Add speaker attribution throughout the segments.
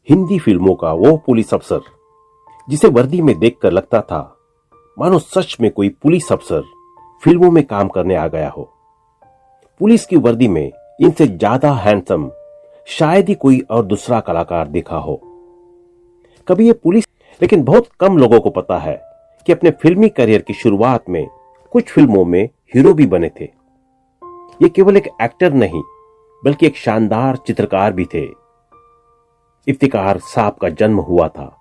Speaker 1: हिंदी फिल्मों का वो पुलिस अफसर जिसे वर्दी में देखकर लगता था मानो सच में कोई पुलिस अफसर फिल्मों में काम करने आ गया हो। पुलिस की वर्दी में इनसे ज्यादा हैंडसम शायद ही कोई और दूसरा कलाकार देखा हो। कभी ये पुलिस, लेकिन बहुत कम लोगों को पता है कि अपने फिल्मी करियर की शुरुआत में कुछ फिल्मों में हीरो भी बने थे। ये केवल एक एक्टर नहीं बल्कि एक शानदार चित्रकार भी थे। इफ्तिकार साहब का जन्म हुआ था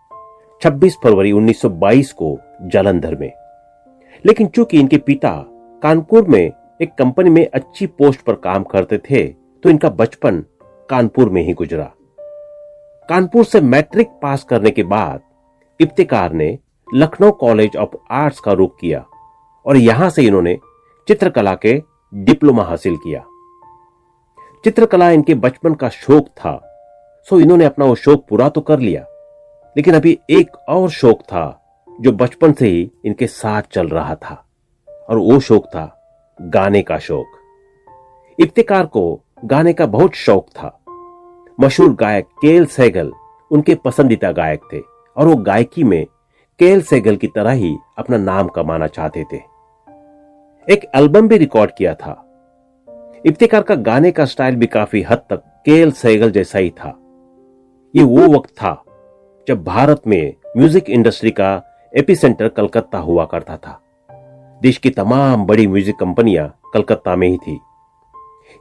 Speaker 1: 26 फरवरी 1922 को जालंधर में, लेकिन चूंकि इनके पिता कानपुर में एक कंपनी में अच्छी पोस्ट पर काम करते थे तो इनका बचपन कानपुर में ही गुजरा। कानपुर से मैट्रिक पास करने के बाद इफ्तिकार ने लखनऊ कॉलेज ऑफ आर्ट्स का रुख किया और यहां से इन्होंने चित्रकला के डिप्लोमा हासिल किया। चित्रकला इनके बचपन का शौक था, सो इन्होंने अपना वो शौक पूरा तो कर लिया, लेकिन अभी एक और शौक था जो बचपन से ही इनके साथ चल रहा था, और वो शौक था गाने का शौक। इफ्तिकार को गाने का बहुत शौक था। मशहूर गायक के.एल. सहगल उनके पसंदीदा गायक थे और वो गायकी में के.एल. सहगल की तरह ही अपना नाम कमाना चाहते थे। एक एल्बम भी रिकॉर्ड किया था। इफ्तिकार का गाने का स्टाइल भी काफी हद तक के.एल. सहगल जैसा ही था। ये वो वक्त था जब भारत में म्यूजिक इंडस्ट्री का एपिसेंटर कलकत्ता हुआ करता था। देश की तमाम बड़ी म्यूजिक कंपनियां कलकत्ता में ही थी।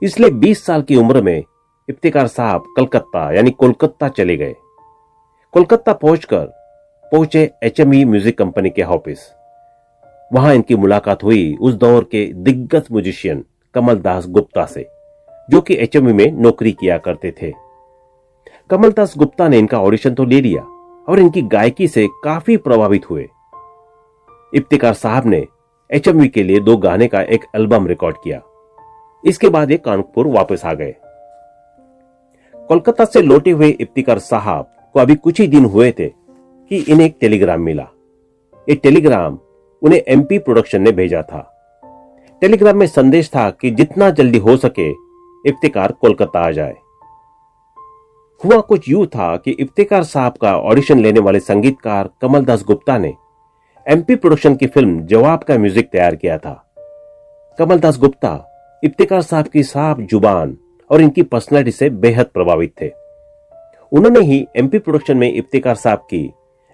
Speaker 1: इसलिए 20 साल की उम्र में इफ्तिकार साहब कलकत्ता यानी कोलकाता चले गए। कोलकाता पहुंचे HMV म्यूजिक कंपनी के ऑफिस। वहां इनकी मुलाकात हुई उस दौर के दिग्गज म्यूजिशियन कमल दास गुप्ता से, जो कि HMV में नौकरी किया करते थे। कमल दास गुप्ता ने इनका ऑडिशन तो ले लिया और इनकी गायकी से काफी प्रभावित हुए। इफ्तिकार साहब ने HMV के लिए 2 गाने का एक एल्बम रिकॉर्ड किया। इसके बाद ये कानपुर वापस आ गए। कोलकाता से लौटे हुए इफ्तिकार साहब को अभी कुछ ही दिन हुए थे कि इन्हें एक टेलीग्राम मिला। ये टेलीग्राम उन्हें MP प्रोडक्शन ने भेजा था। टेलीग्राम में संदेश था कि जितना जल्दी हो सके इफ्तिकार कोलकाता आ जाए। हुआ कुछ यूं था कि इफ्तिकार साहब का ऑडिशन लेने वाले संगीतकार कमल दास गुप्ता ने MP प्रोडक्शन की फिल्म जवाब का म्यूजिक तैयार किया था। कमल दास गुप्ता इफ्तिकार साहब की साफ जुबान और इनकी पर्सनैलिटी से बेहद प्रभावित थे। उन्होंने ही MP प्रोडक्शन में इफ्तिकार साहब की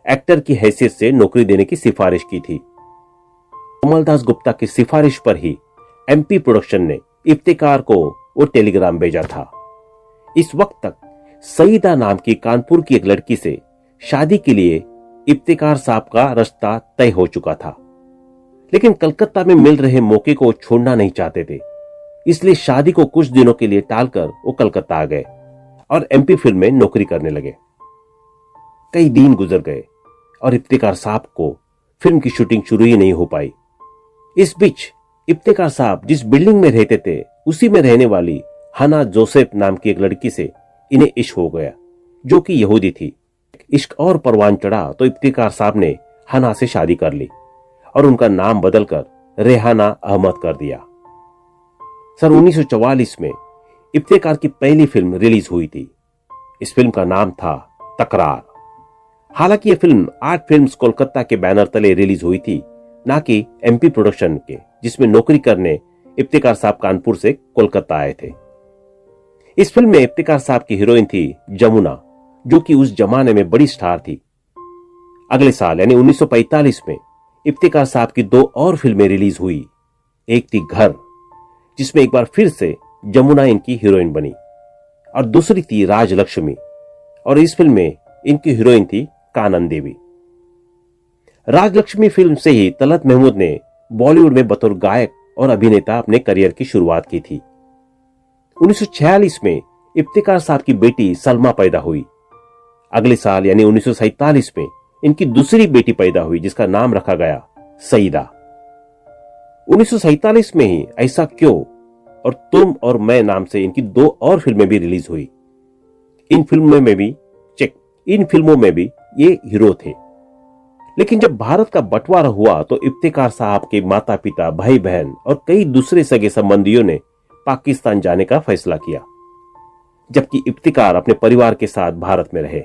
Speaker 1: एक्टर की हैसियत से नौकरी देने की सिफारिश की थी। कमल दास गुप्ता की सिफारिश पर ही MP प्रोडक्शन ने इफ्तिकार को वो टेलीग्राम भेजा था। इस वक्त तक सईदा नाम की कानपुर की एक लड़की से शादी के लिए इफ्तिकार साहब का रास्ता तय हो चुका था, लेकिन कलकत्ता में मिल रहे मौके को छोड़ना नहीं चाहते थे। इसलिए शादी को कुछ दिनों के लिए टालकर वो कलकत्ता आ गए और MP फिल्म में नौकरी करने लगे। कई दिन गुजर गए और इफ्तिकार साहब को फिल्म की शूटिंग शुरू ही नहीं हो पाई। इस बीच इफ्तिकार साहब जिस बिल्डिंग में रहते थे उसी में रहने वाली हना जोसेफ नाम की एक लड़की से इन्हें इश्क हो गया, जो कि यहूदी थी। इश्क और परवान चढ़ा तो इफ्तिकार साहब ने हना से शादी कर ली और उनका नाम बदलकर रेहाना अहमद कर दिया। सन 1944 में इफ्तिकार की पहली फिल्म रिलीज हुई थी। इस फिल्म का नाम था तकरार। हालांकि यह फिल्म आर्ट फिल्म्स कोलकाता के बैनर तले रिलीज हुई थी, ना कि MP प्रोडक्शन के, जिसमें नौकरी करने इफ्तिकार साहब कानपुर से कोलकाता आए थे। इस फिल्म में इफ्तिकार साहब की हीरोइन थी जमुना, जो कि उस जमाने में बड़ी स्टार थी। अगले साल यानी 1945 में इफ्तिकार साहब की 2 और फिल्में रिलीज हुई। एक थी घर, जिसमें एक बार फिर से जमुना इनकी हीरोइन बनी, और दूसरी थी राजलक्ष्मी, और इस फिल्म में इनकी हीरोइन थी कानन देवी। राजलक्ष्मी फिल्म से ही तलत महमूद ने बॉलीवुड में बतौर गायक और अभिनेता अपने करियर की शुरुआत की थी। 1946 में इफ्तिकार साहब की बेटी सलमा पैदा हुई। अगले साल यानी 1947 में इनकी दूसरी बेटी पैदा हुई, जिसका नाम रखा गया सईदा। 1947 में ही ऐसा क्यों और तुम और मैं नाम से इनकी 2 और फिल्में भी रिलीज हुई। इन फिल्मों में भी ये हीरो थे। लेकिन जब भारत का बंटवारा हुआ तो इफ्तिकार साहब के माता पिता, भाई बहन और कई दूसरे सगे संबंधियों ने पाकिस्तान जाने का फैसला किया, जबकि इफ्तिकार अपने परिवार के साथ भारत में रहे।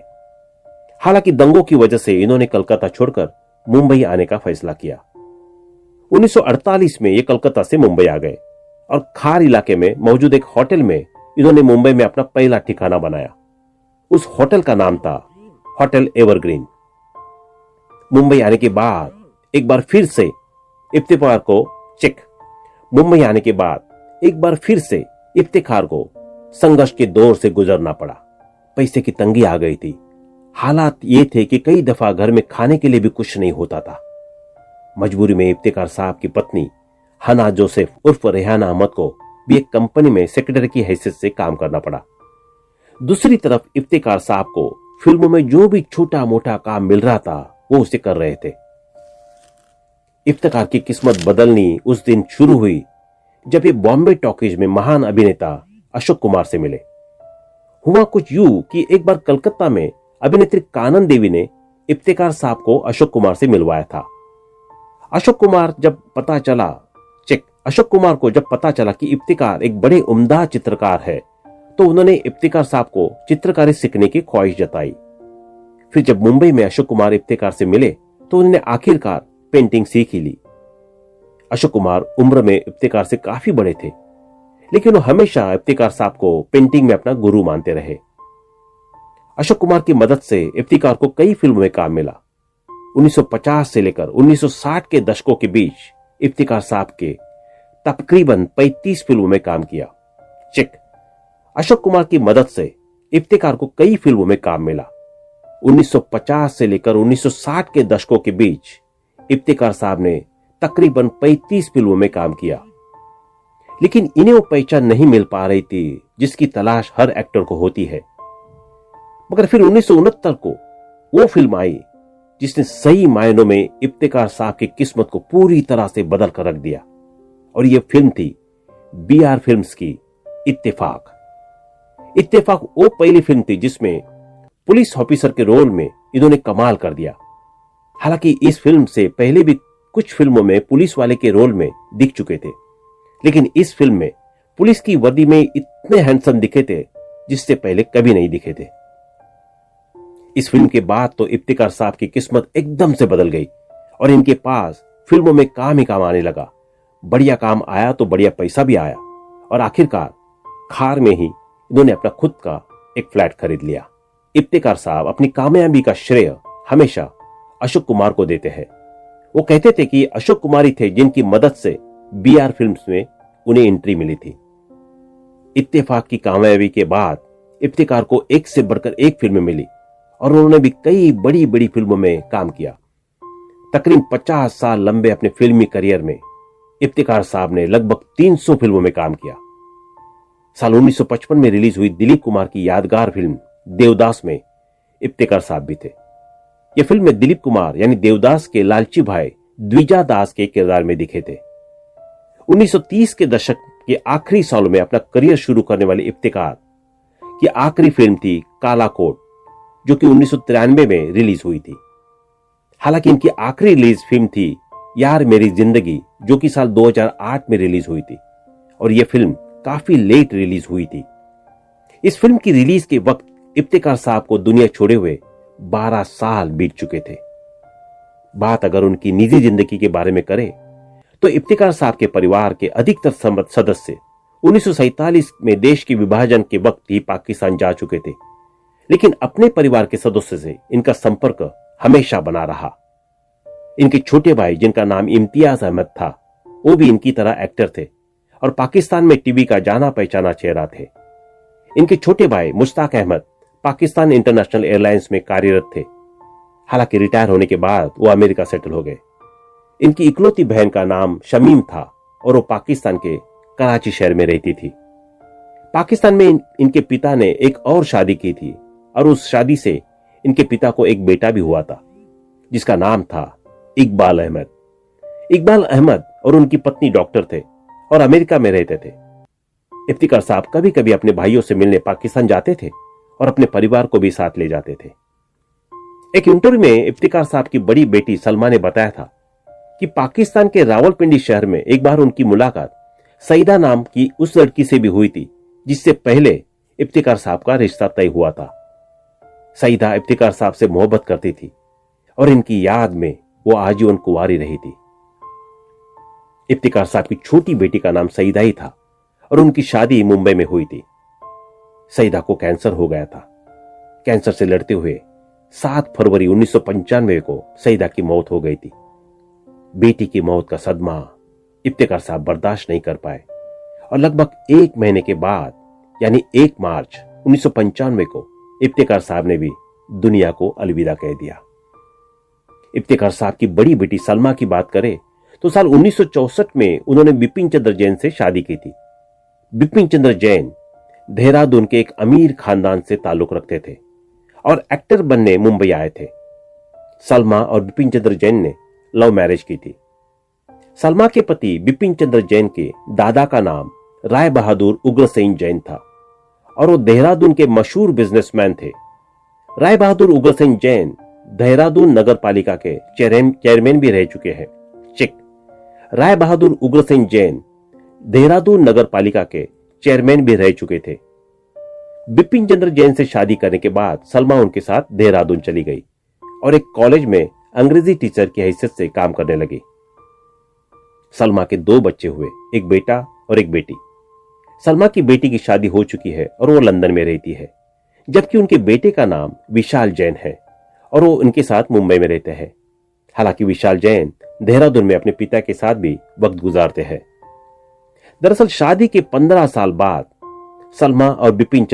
Speaker 1: हालांकि दंगों की वजह से इन्होंने कलकत्ता छोड़कर मुंबई आने का फैसला किया। 1948 में ये कलकत्ता से मुंबई आ गए और खार इलाके में मौजूद एक होटल में इन्होंने मुंबई में अपना पहला ठिकाना बनाया। उस होटल का नाम था होटल एवरग्रीन। मुंबई आने के बाद एक बार फिर से इफ्तिखार को संघर्ष के दौर से गुजरना पड़ा। पैसे की तंगी आ गई थी। हालात ये थे कि कई दफा घर में खाने के लिए भी कुछ नहीं होता था। मजबूरी में इफ्तिखार साहब की पत्नी हना जोसेफ उर्फ रेहाना अहमद को भी एक कंपनी में सेक्रेटरी की हैसियत से काम करना पड़ा। दूसरी तरफ इफ्तिखार साहब को फिल्मों में जो भी छोटा मोटा काम मिल रहा था वो उसे कर रहे थे। इफ्तिखार की किस्मत बदलनी उस दिन शुरू हुई जब ये बॉम्बे टॉकीज में महान अभिनेता अशोक कुमार से मिले। हुआ कुछ यूं कि एक बार कलकत्ता में अभिनेत्री कानन देवी ने इफ्तिखार साहब को अशोक कुमार से मिलवाया था। अशोक कुमार को जब पता चला कि इफ्तिखार एक बड़े उम्दा चित्रकार है तो उन्होंने इफ्तिखार साहब को चित्रकारी सीखने की ख्वाहिश जताई। फिर जब मुंबई में अशोक कुमार इफ्तिखार से मिले तो उन्होंने आखिरकार पेंटिंग सीख ही ली। अशोक कुमार उम्र में इफ्तिखार से काफी बड़े थे, लेकिन वो हमेशा इफ्तिखार साहब को पेंटिंग में अपना गुरु मानते रहे। अशोक कुमार की मदद से इफ्तिखार को कई फिल्मों में काम मिला। 1950 से लेकर 1960 के दशकों के बीच इफ्तिखार साहब के तकरीबन 35 फिल्मों में काम किया। अशोक कुमार की मदद से इफ्तिखार को कई फिल्मों में काम मिला। 1950 से लेकर 1960 के दशकों के बीच इफ्तिखार साहब ने तकरीबन 35 फिल्मों में काम किया, लेकिन इन्हें वो पहचान नहीं मिल पा रही थी जिसकी तलाश हर एक्टर को होती है। मगर फिर 1969 को वो फिल्म आई जिसने सही मायनों में इफ्तिखार साहब की किस्मत को पूरी तरह से बदल कर रख दिया, और यह फिल्म थी BR फिल्म्स की इत्तेफाक। इत्तेफाक वो पहली फिल्म थी जिसमें पुलिस ऑफिसर के रोल में इन्होंने कमाल कर दिया। हालांकि इस फिल्म से पहले भी कुछ फिल्मों में पुलिस वाले के रोल में दिख चुके थे, लेकिन इस फिल्म में पुलिस की वर्दी में इतने हैंडसम दिखे थे जिससे पहले कभी नहीं दिखे थे। इस फिल्म के बाद तो इफ्तिखार साहब की किस्मत एकदम से बदल गई और इनके पास फिल्मों में काम ही काम आने लगा। बढ़िया काम आया तो बढ़िया पैसा भी आया, और आखिरकार खार में ही इन्होंने अपना खुद का एक फ्लैट खरीद लिया। इफ्तिखार साहब अपनी कामयाबी का श्रेय हमेशा अशोक कुमार को देते हैं। वो कहते थे कि अशोक कुमार ही थे जिनकी मदद से BR फिल्म्स में उन्हें एंट्री मिली थी। इत्तेफाक की कामयाबी के बाद इफ्तिखार को एक से बढ़कर एक फिल्म मिली और उन्होंने भी कई बड़ी बड़ी फिल्मों में काम किया। तकरीबन 50 साल लंबे अपने फिल्मी करियर में इफ्तिखार साहब ने लगभग 300 फिल्मों में काम किया। साल 1955 में रिलीज हुई दिलीप कुमार की यादगार फिल्म देवदास में इफ्तिखार साहब भी थे। यह फिल्म में दिलीप कुमार यानी देवदास के लालची भाई द्विजा दास के किरदार में दिखे थे। 1930 के दशक के आखिरी सालों में अपना करियर शुरू करने वाले इफ्तिखार की आखिरी फिल्म थी काला कोट, जो कि 1993 में रिलीज हुई थी। हालांकि इनकी आखिरी रिलीज फिल्म थी यार मेरी जिंदगी, जो कि साल 2008 में रिलीज हुई थी, और यह फिल्म काफी लेट रिलीज हुई थी। इस फिल्म की रिलीज के वक्त इफ्तिखार साहब को दुनिया छोड़े हुए 12 साल बीत चुके थे। बात अगर उनकी निजी जिंदगी के बारे में करें तो इफ्तिखार साहब के परिवार के अधिकतर सदस्य 1947 में देश के विभाजन के वक्त ही पाकिस्तान जा चुके थे, लेकिन अपने परिवार के सदस्यों से इनका संपर्क हमेशा बना रहा। इनके छोटे भाई जिनका नाम इम्तियाज अहमद था, वो भी इनकी तरह एक्टर थे और पाकिस्तान में टीवी का जाना पहचाना चेहरा थे। इनके छोटे भाई मुश्ताक अहमद पाकिस्तान इंटरनेशनल एयरलाइंस में कार्यरत थे। हालांकि रिटायर होने के बाद वो अमेरिका सेटल हो गए। इनकी इकलौती बहन का नाम शमीम था और वो पाकिस्तान के कराची शहर में रहती थी। पाकिस्तान में इनके पिता ने एक और शादी की थी और उस शादी से इनके पिता को एक बेटा भी हुआ था जिसका नाम था इकबाल अहमद। इकबाल अहमद और उनकी पत्नी डॉक्टर थे और अमेरिका में रहते थे। इफ्तिखार साहब कभी कभी अपने भाइयों से मिलने पाकिस्तान जाते थे और अपने परिवार को भी साथ ले जाते थे। एक इंटरव्यू में इफ्तिखार साहब की बड़ी बेटी सलमा ने बताया था कि पाकिस्तान के रावलपिंडी शहर में एक बार उनकी मुलाकात सईदा नाम की उस लड़की से भी हुई थी जिससे पहले इफ्तिखार साहब का रिश्ता तय हुआ था। सईदा इफ्तिकार साहब से मोहब्बत करती थी और इनकी याद में वो आजीवन कुंवारी रही थी। इफ्तिकार साहब की छोटी बेटी का नाम सईदा ही था और उनकी शादी मुंबई में हुई थी। सईदा को कैंसर हो गया था। कैंसर से लड़ते हुए 7 फरवरी 1995 को सईदा की मौत हो गई थी। बेटी की मौत का सदमा इफ्तिकार साहब बर्दाश्त नहीं कर पाए और लगभग 1 महीने के बाद यानी 1 मार्च 1995 को इफ्तिकार साहब ने भी दुनिया को अलविदा कह दिया। इफ्तिकार साहब की बड़ी बेटी सलमा की बात करें तो साल 1964 में उन्होंने बिपिन चंद्र जैन से शादी की थी। बिपिन चंद्र जैन देहरादून के एक अमीर खानदान से ताल्लुक रखते थे और एक्टर बनने मुंबई आए थे। सलमा और बिपिन चंद्र जैन ने लव मैरिज की थी। सलमा के पति बिपिन चंद्र जैन के दादा का नाम राय बहादुर उग्रसेन जैन था और वो देहरादून के मशहूर बिजनेसमैन थे। राय बहादुर उग्रसेन जैन देहरादून नगर पालिका के चेयरमैन भी रह चुके हैं। चेक। राय बहादुर उग्रसेन जैन देहरादून नगर पालिका के चेयरमैन भी रह चुके थे। बिपिन चंद्र जैन से शादी करने के बाद सलमा उनके साथ देहरादून चली गई और एक कॉलेज में अंग्रेजी टीचर की हैसियत से काम करने लगी। सलमा के 2 बच्चे हुए, एक बेटा और एक बेटी। सलमा की बेटी की शादी हो चुकी है और वो लंदन में रहती है, जबकि उनके बेटे का नाम विशाल जैन है और वो उनके साथ मुंबई में रहते हैं। हालांकि विशाल जैन देहरादून में अपने पिता के साथ भी वक्त गुजारते हैं। दरअसल शादी के 15 साल बाद सलमा और बिपिन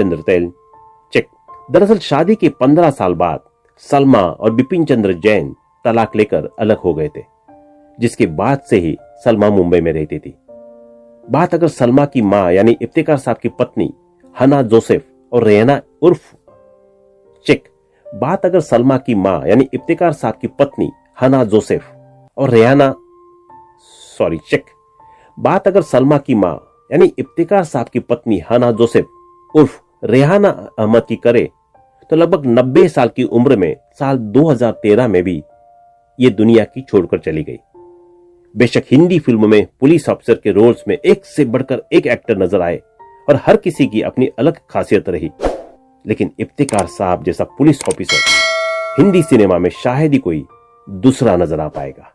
Speaker 1: चंद्र जैन तलाक लेकर अलग हो गए थे, जिसके बाद से ही सलमा मुंबई में रहती थी। बात अगर सलमा की मां यानी इफ्तिकार साहब की पत्नी हना जोसेफ और रेहाना उर्फ रेहाना अहमद की करे तो लगभग 90 साल की उम्र में साल 2013 में भी ये दुनिया की छोड़कर चली गई। बेशक हिंदी फिल्मों में पुलिस ऑफिसर के रोल्स में एक से बढ़कर एक एक्टर नजर आए और हर किसी की अपनी अलग खासियत रही, लेकिन इफ्तिकार साहब जैसा पुलिस ऑफिसर हिंदी सिनेमा में शायद ही कोई दूसरा नजर आ पाएगा।